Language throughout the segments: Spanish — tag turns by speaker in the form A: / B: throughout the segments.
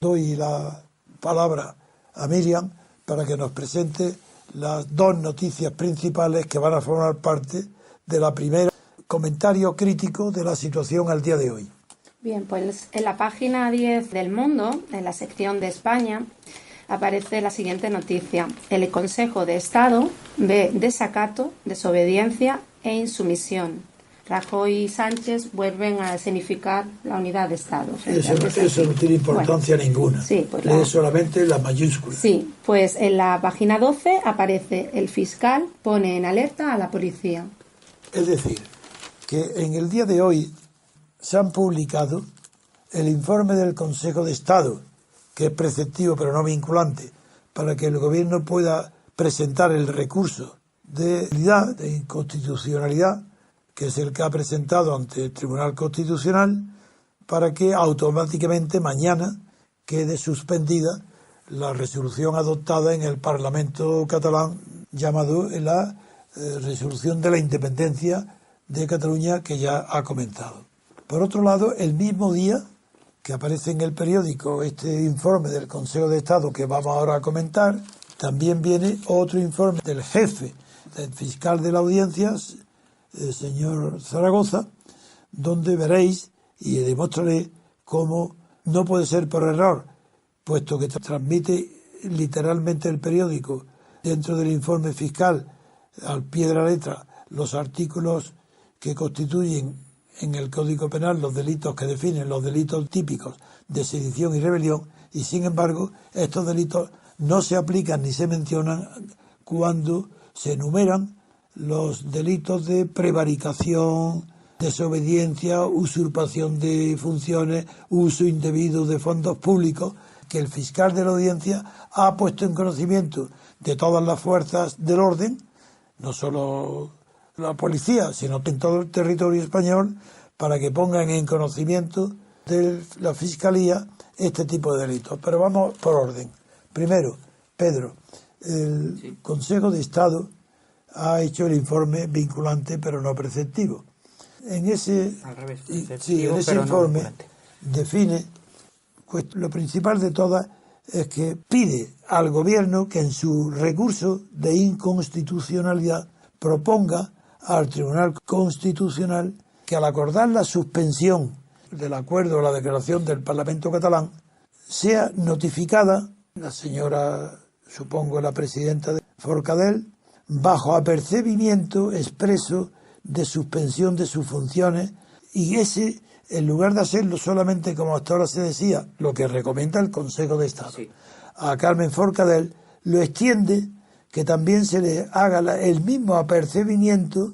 A: Doy la palabra a Miriam para que nos presente las dos noticias principales que van a formar parte de la primera comentario crítico de la situación al día de hoy.
B: Bien, pues en la página 10 del Mundo, en la sección de España, aparece la siguiente noticia. El Consejo de Estado ve desacato, desobediencia e insumisión. Rajoy y Sánchez vuelven a escenificar la unidad de Estado.
A: Eso no tiene importancia ninguna.
B: Sí, pues
A: lee solamente la mayúscula.
B: Sí, pues en la página 12 aparece: el fiscal pone en alerta a la policía.
A: Es decir, que en el día de hoy se han publicado el informe del Consejo de Estado, que es preceptivo pero no vinculante, para que el gobierno pueda presentar el recurso de inconstitucionalidad, que es el que ha presentado ante el Tribunal Constitucional, para que automáticamente mañana quede suspendida la resolución adoptada en el Parlamento catalán, llamado la resolución de la independencia de Cataluña, que ya ha comentado. Por otro lado, el mismo día que aparece en el periódico este informe del Consejo de Estado que vamos ahora a comentar, también viene otro informe del jefe del fiscal de la audiencia, el señor Zaragoza, donde veréis y demostraré cómo no puede ser por error, puesto que transmite literalmente el periódico dentro del informe fiscal al pie de la letra los artículos que constituyen en el Código Penal los delitos que definen los delitos típicos de sedición y rebelión, y sin embargo estos delitos no se aplican ni se mencionan cuando se enumeran los delitos de prevaricación, desobediencia, usurpación de funciones, uso indebido de fondos públicos, que el fiscal de la audiencia ha puesto en conocimiento de todas las fuerzas del orden, no solo la policía, sino en todo el territorio español, para que pongan en conocimiento de la Fiscalía este tipo de delitos. Pero vamos por orden. Primero, Pedro, el Consejo de Estado ha hecho el informe vinculante pero no preceptivo. En ese, informe define, pues, lo principal de todas es que pide al gobierno que en su recurso de inconstitucionalidad proponga al Tribunal Constitucional que, al acordar la suspensión del acuerdo o la declaración del Parlamento catalán, sea notificada la señora, supongo la presidenta de Forcadell, bajo apercibimiento expreso de suspensión de sus funciones, y ese, en lugar de hacerlo solamente como hasta ahora se decía, lo que recomienda el Consejo de Estado, a Carmen Forcadell, lo extiende, que también se le haga el mismo apercibimiento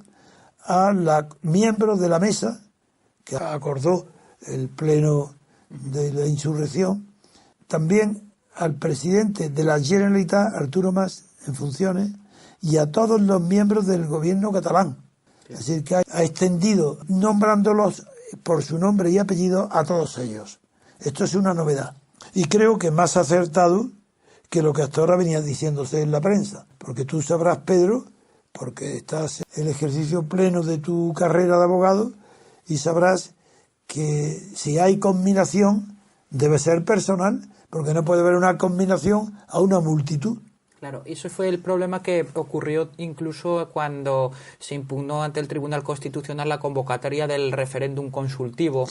A: a los miembros de la mesa que acordó el pleno de la insurrección, también al presidente de la Generalitat, Arturo Mas, en funciones, y a todos los miembros del gobierno catalán. Es decir, que ha extendido, nombrándolos por su nombre y apellido, a todos ellos. Esto es una novedad. Y creo que más acertado que lo que hasta ahora venía diciéndose en la prensa. Porque tú sabrás, Pedro, porque estás en el ejercicio pleno de tu carrera de abogado, y sabrás que si hay conminación debe ser personal, porque no puede haber una conminación a una multitud.
C: Claro, eso fue el problema que ocurrió incluso cuando se impugnó ante el Tribunal Constitucional la convocatoria del referéndum consultivo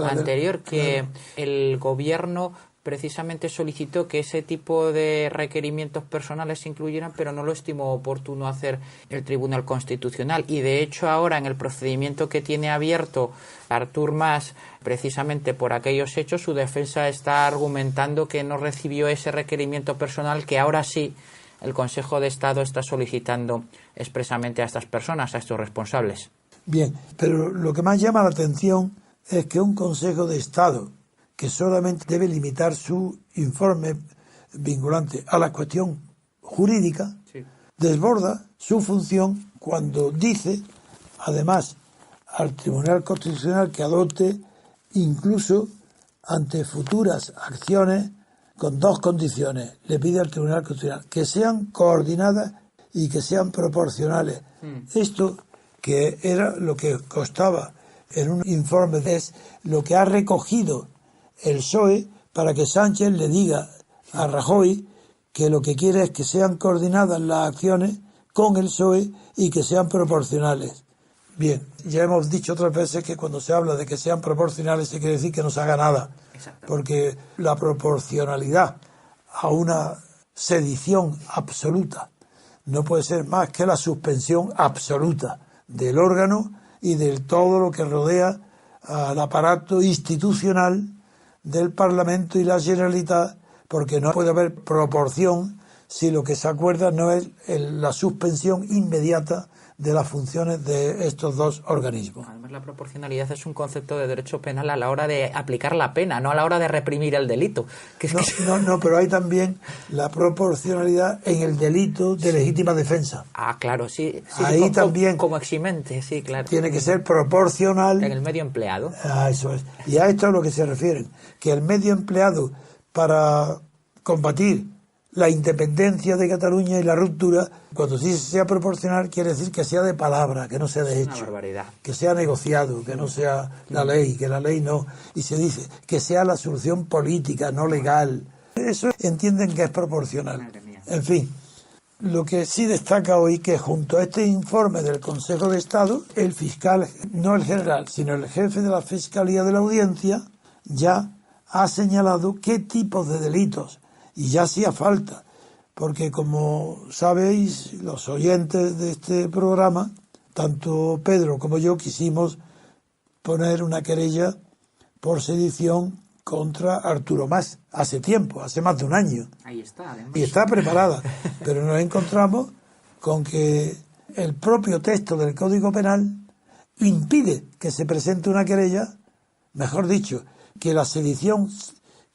C: anterior, que el gobierno precisamente solicitó que ese tipo de requerimientos personales se incluyeran, pero no lo estimó oportuno hacer el Tribunal Constitucional. Y de hecho ahora, en el procedimiento que tiene abierto Artur Mas, precisamente por aquellos hechos, su defensa está argumentando que no recibió ese requerimiento personal que ahora sí el Consejo de Estado está solicitando expresamente a estas personas, a estos responsables.
A: Bien, pero lo que más llama la atención es que un Consejo de Estado, que solamente debe limitar su informe vinculante a la cuestión jurídica, desborda su función cuando dice, además, al Tribunal Constitucional que adopte incluso ante futuras acciones con dos condiciones. Le pide al Tribunal Constitucional que sean coordinadas y que sean proporcionales. Esto, que era lo que constaba en un informe, es lo que ha recogido el PSOE para que Sánchez le diga a Rajoy que lo que quiere es que sean coordinadas las acciones con el PSOE y que sean proporcionales. Bien, ya hemos dicho otras veces que cuando se habla de que sean proporcionales se quiere decir que no se haga nada, porque la proporcionalidad a una sedición absoluta no puede ser más que la suspensión absoluta del órgano y de todo lo que rodea al aparato institucional del Parlamento y la Generalitat, porque no puede haber proporción si lo que se acuerda no es la suspensión inmediata de las funciones de estos dos organismos.
C: Además, la proporcionalidad es un concepto de derecho penal a la hora de aplicar la pena, no a la hora de reprimir el delito.
A: No, pero hay también la proporcionalidad en el delito de legítima defensa.
C: Ah, claro, sí.
A: Ahí también
C: como eximente, sí, claro.
A: Tiene que ser proporcional.
C: En el medio empleado.
A: Ah, eso es. Y a esto es a lo que se refieren, que el medio empleado para combatir la independencia de Cataluña y la ruptura, cuando sí sea proporcional, quiere decir que sea de palabra, que no sea de hecho.
C: Una barbaridad.
A: Que sea negociado, que no sea la ley, que la ley no. Y se dice que sea la solución política, no legal. Eso entienden que es proporcional. En fin, lo que sí destaca hoy que junto a este informe del Consejo de Estado, el fiscal, no el general, sino el jefe de la Fiscalía de la Audiencia, ya ha señalado qué tipos de delitos. Y ya hacía falta, porque como sabéis, los oyentes de este programa, tanto Pedro como yo quisimos poner una querella por sedición contra Arturo Mas, hace tiempo, hace más de un año.
C: Ahí está, además.
A: Y está preparada, pero nos encontramos con que el propio texto del Código Penal impide que se presente una querella, mejor dicho, que la sedición,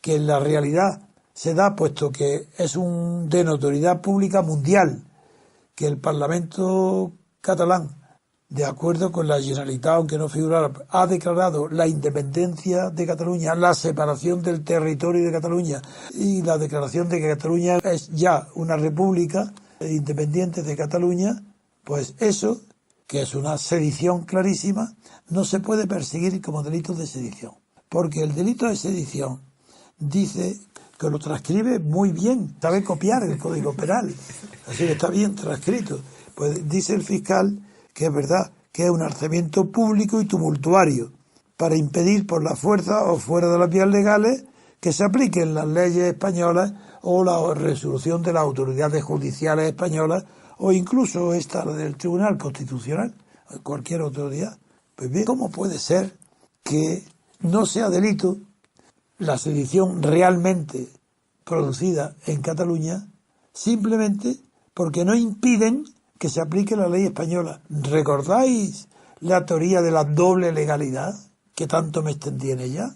A: que en la realidad se da, puesto que es de notoriedad pública mundial, que el Parlamento catalán, de acuerdo con la Generalitat, aunque no figurara, ha declarado la independencia de Cataluña, la separación del territorio de Cataluña y la declaración de que Cataluña es ya una república independiente de Cataluña, pues eso, que es una sedición clarísima, no se puede perseguir como delito de sedición. Porque el delito de sedición dice que lo transcribe muy bien, sabe copiar el Código Penal, así que está bien transcrito. Pues dice el fiscal que es verdad, que es un alzamiento público y tumultuario para impedir por la fuerza o fuera de las vías legales que se apliquen las leyes españolas o la resolución de las autoridades judiciales españolas o incluso esta del Tribunal Constitucional, cualquier autoridad. Pues bien, ¿cómo puede ser que no sea delito la sedición realmente producida en Cataluña simplemente porque no impiden que se aplique la ley española? ¿Recordáis la teoría de la doble legalidad que tanto me extendí en ella?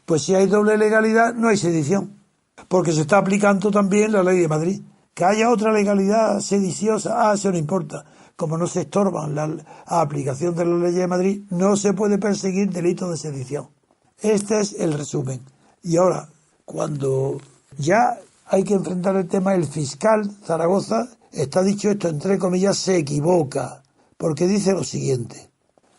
A: Pues si hay doble legalidad no hay sedición, porque se está aplicando también la ley de Madrid. Que haya otra legalidad sediciosa, eso no importa. Como no se estorban la aplicación de la ley de Madrid, no se puede perseguir delito de sedición. Este es el resumen. Y ahora, cuando ya hay que enfrentar el tema, el fiscal Zaragoza, está dicho esto entre comillas, se equivoca, porque dice lo siguiente: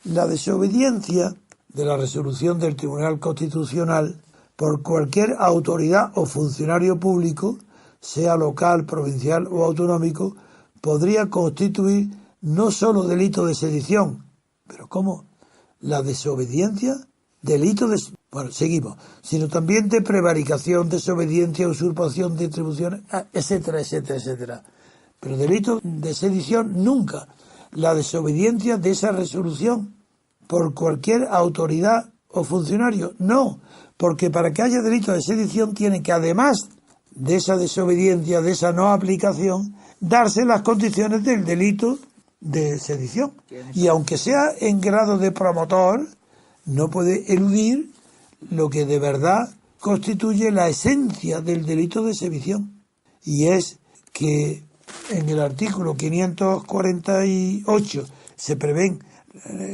A: la desobediencia de la resolución del Tribunal Constitucional por cualquier autoridad o funcionario público, sea local, provincial o autonómico, podría constituir no solo delito de sedición, pero ¿cómo? La desobediencia, delito de... Bueno, seguimos, sino también de prevaricación, desobediencia, usurpación de atribuciones, etcétera, etcétera, etcétera. Pero delito de sedición nunca. La desobediencia de esa resolución por cualquier autoridad o funcionario, no, porque para que haya delito de sedición tiene que, además de esa desobediencia, de esa no aplicación, darse las condiciones del delito de sedición. Y aunque sea en grado de promotor, no puede eludir lo que de verdad constituye la esencia del delito de sedición. Y es que en el artículo 548 se prevén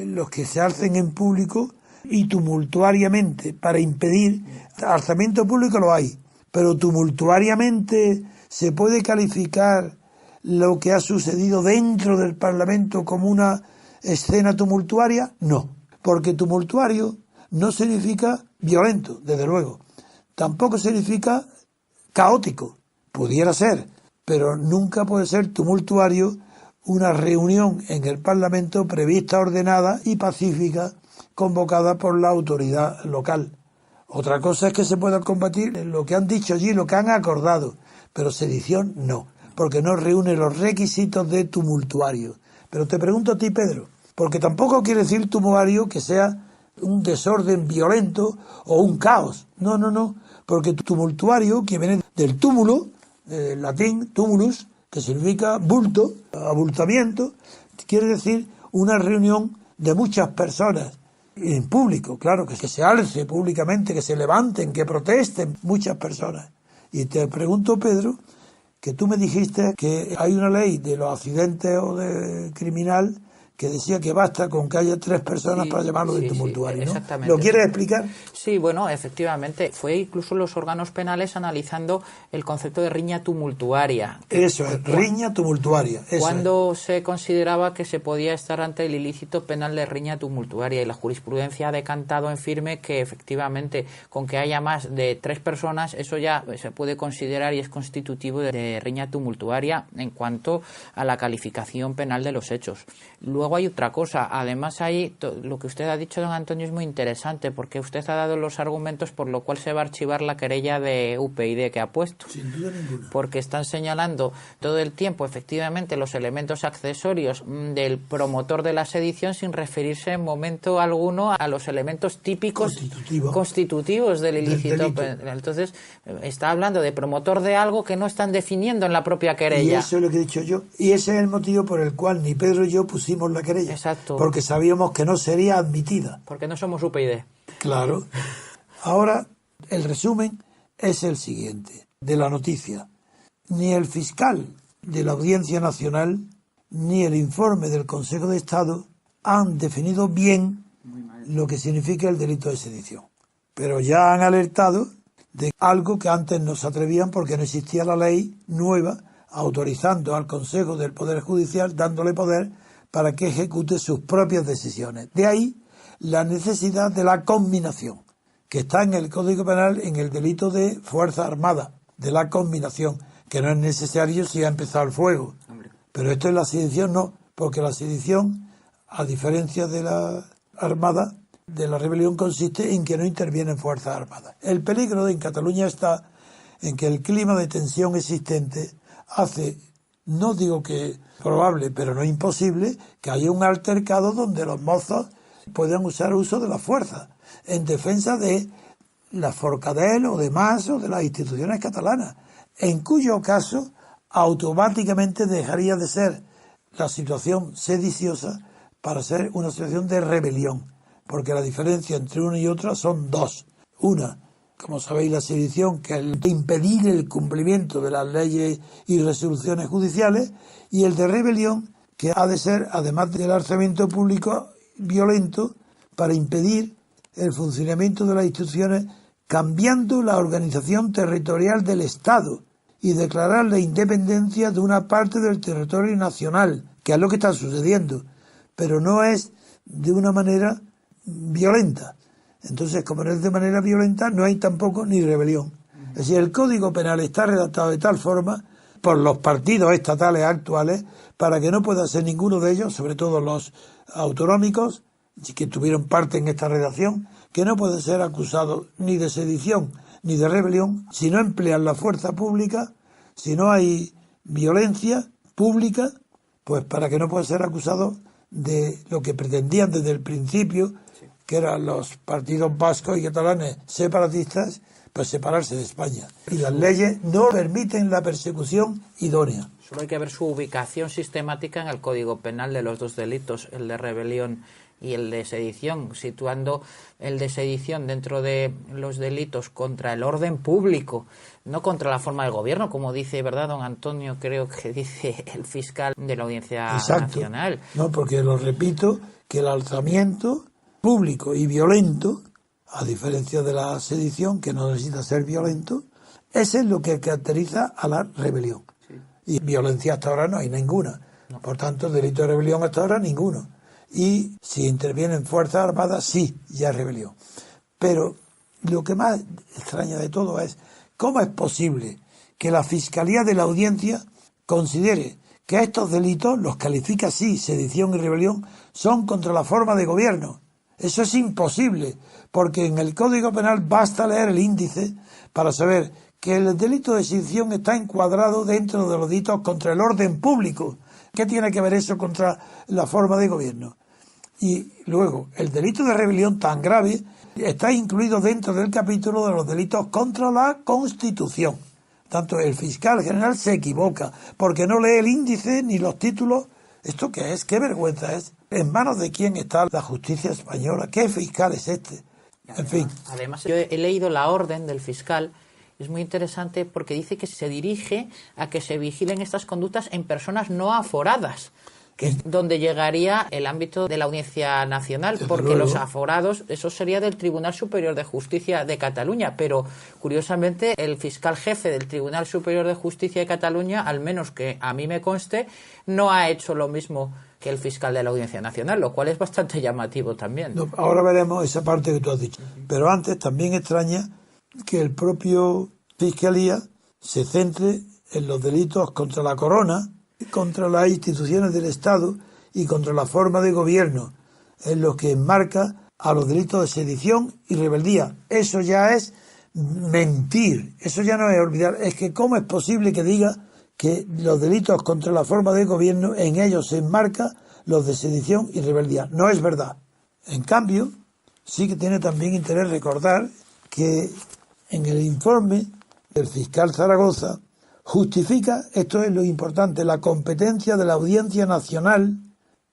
A: los que se alcen en público y tumultuariamente para impedir. Alzamiento público lo hay, pero tumultuariamente se puede calificar lo que ha sucedido dentro del Parlamento como una escena tumultuaria. No, porque tumultuario no significa violento, desde luego. tampoco significa caótico. Pudiera ser, pero nunca puede ser tumultuario una reunión en el Parlamento prevista, ordenada y pacífica, convocada por la autoridad local. Otra cosa es que se pueda combatir lo que han dicho allí, lo que han acordado, pero sedición no, porque no reúne los requisitos de tumultuario. Pero te pregunto a ti, Pedro, porque tampoco quiere decir tumultuario que sea un desorden violento o un caos. No, porque tumultuario, que viene del túmulo, del latín tumulus, que significa bulto, abultamiento, quiere decir una reunión de muchas personas en público, claro, que se alce públicamente, que se levanten, que protesten muchas personas. Y te pregunto, Pedro, que tú me dijiste que hay una ley de los accidentes o de criminal que decía que basta con que haya 3 personas para llamarlo de tumultuario, ¿no?
C: Exactamente.
A: ¿Lo quieres explicar?
C: Sí, bueno, efectivamente, fue incluso los órganos penales analizando el concepto de riña tumultuaria.
A: Eso es, riña tumultuaria.
C: Cuando se consideraba que se podía estar ante el ilícito penal de riña tumultuaria, y la jurisprudencia ha decantado en firme que efectivamente con que haya más de 3 personas, eso ya se puede considerar y es constitutivo de riña tumultuaria en cuanto a la calificación penal de los hechos. Luego hay otra cosa, además ahí lo que usted ha dicho, don Antonio, es muy interesante, porque usted ha dado los argumentos por lo cual se va a archivar la querella de UPyD que ha puesto.
A: Sin duda ninguna.
C: Porque están señalando todo el tiempo efectivamente los elementos accesorios del promotor de la sedición sin referirse en momento alguno a los elementos típicos constitutivos del ilícito. Entonces está hablando de promotor de algo que no están definiendo en la propia querella.
A: Y eso es lo que he dicho yo. Y ese es el motivo por el cual ni Pedro y yo pusimos la querella.
C: Exacto.
A: Porque sabíamos que no sería admitida.
C: Porque no somos UPyD.
A: Claro. Ahora, el resumen es el siguiente de la noticia. Ni el fiscal de la Audiencia Nacional ni el informe del Consejo de Estado han definido bien lo que significa el delito de sedición. Pero ya han alertado de algo que antes no se atrevían porque no existía la ley nueva autorizando al Consejo del Poder Judicial, dándole poder para que ejecute sus propias decisiones. De ahí la necesidad de la conminación, que está en el Código Penal en el delito de fuerza armada, de la conminación, que no es necesario si ha empezado el fuego. Pero esto es la sedición, no, porque la sedición, a diferencia de la armada, de la rebelión, consiste en que no intervienen fuerzas armadas. El peligro en Cataluña está en que el clima de tensión existente hace, no digo que probable, pero no imposible, que haya un altercado donde los mozos puedan usar uso de la fuerza en defensa de la Forcadell o de Mas o de las instituciones catalanas, en cuyo caso automáticamente dejaría de ser la situación sediciosa para ser una situación de rebelión, porque la diferencia entre una y otra son 2. Una, como sabéis, la sedición, que es el de impedir el cumplimiento de las leyes y resoluciones judiciales, y el de rebelión, que ha de ser, además del alzamiento público violento, para impedir el funcionamiento de las instituciones, cambiando la organización territorial del Estado y declarar la independencia de una parte del territorio nacional, que es lo que está sucediendo, pero no es de una manera violenta. Entonces, como no es de manera violenta, no hay tampoco ni rebelión. Es decir, el Código Penal está redactado de tal forma por los partidos estatales actuales para que no pueda ser ninguno de ellos, sobre todo los autonómicos, que tuvieron parte en esta redacción, que no puede ser acusado ni de sedición ni de rebelión si no emplean la fuerza pública, si no hay violencia pública, pues para que no pueda ser acusado de lo que pretendían desde el principio, que eran los partidos vascos y catalanes separatistas, pues separarse de España. Y las leyes no permiten la persecución idónea.
C: Solo hay que ver su ubicación sistemática en el Código Penal de los 2 delitos, el de rebelión y el de sedición, situando el de sedición dentro de los delitos contra el orden público, no contra la forma del gobierno, como dice, ¿verdad, don Antonio? Creo que dice el fiscal de la Audiencia Nacional.
A: No, porque lo repito, que el alzamiento público y violento, a diferencia de la sedición, que no necesita ser violento, ese es lo que caracteriza a la rebelión. Sí. Y violencia hasta ahora no hay ninguna. No. Por tanto, delito de rebelión hasta ahora ninguno. Y si intervienen fuerzas armadas, sí, ya es rebelión. Pero lo que más extraña de todo es cómo es posible que la Fiscalía de la Audiencia considere que estos delitos, los califica así, sedición y rebelión, son contra la forma de gobierno. Eso es imposible, porque en el Código Penal basta leer el índice para saber que el delito de sedición está encuadrado dentro de los delitos contra el orden público. ¿Qué tiene que ver eso contra la forma de gobierno? Y luego, el delito de rebelión tan grave está incluido dentro del capítulo de los delitos contra la Constitución. Tanto el fiscal general se equivoca, porque no lee el índice ni los títulos. ¿Esto qué es? ¿Qué vergüenza es? ¿En manos de quién está la justicia española? ¿Qué fiscal es este? En fin.
C: Además, yo he leído la orden del fiscal. Es muy interesante porque dice que se dirige a que se vigilen estas conductas en personas no aforadas, que es donde llegaría el ámbito de la Audiencia Nacional, porque los aforados, eso sería del Tribunal Superior de Justicia de Cataluña, pero curiosamente el fiscal jefe del Tribunal Superior de Justicia de Cataluña, al menos que a mí me conste, no ha hecho lo mismo que el fiscal de la Audiencia Nacional, lo cual es bastante llamativo también.
A: No, ahora veremos esa parte que tú has dicho. Pero antes también extraña que el propio Fiscalía se centre en los delitos contra la corona, contra las instituciones del Estado y contra la forma de gobierno, en lo que enmarca a los delitos de sedición y rebeldía. Eso ya es mentir, eso ya no es olvidar. Es que ¿cómo es posible que diga que los delitos contra la forma de gobierno, en ellos se enmarca los de sedición y rebeldía? No es verdad. En cambio, sí que tiene también interés recordar que en el informe del fiscal Zaragoza justifica, esto es lo importante, la competencia de la Audiencia Nacional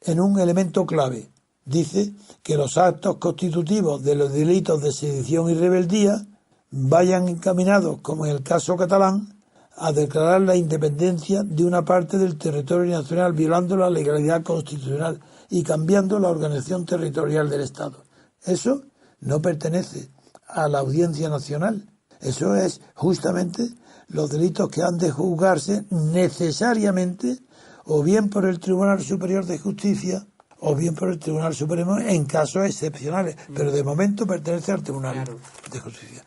A: en un elemento clave. Dice que los actos constitutivos de los delitos de sedición y rebeldía vayan encaminados, como en el caso catalán, a declarar la independencia de una parte del territorio nacional, violando la legalidad constitucional y cambiando la organización territorial del Estado. Eso no pertenece a la Audiencia Nacional. Eso es justamente los delitos que han de juzgarse necesariamente o bien por el Tribunal Superior de Justicia o bien por el Tribunal Supremo en casos excepcionales, pero de momento pertenece al Tribunal de Justicia.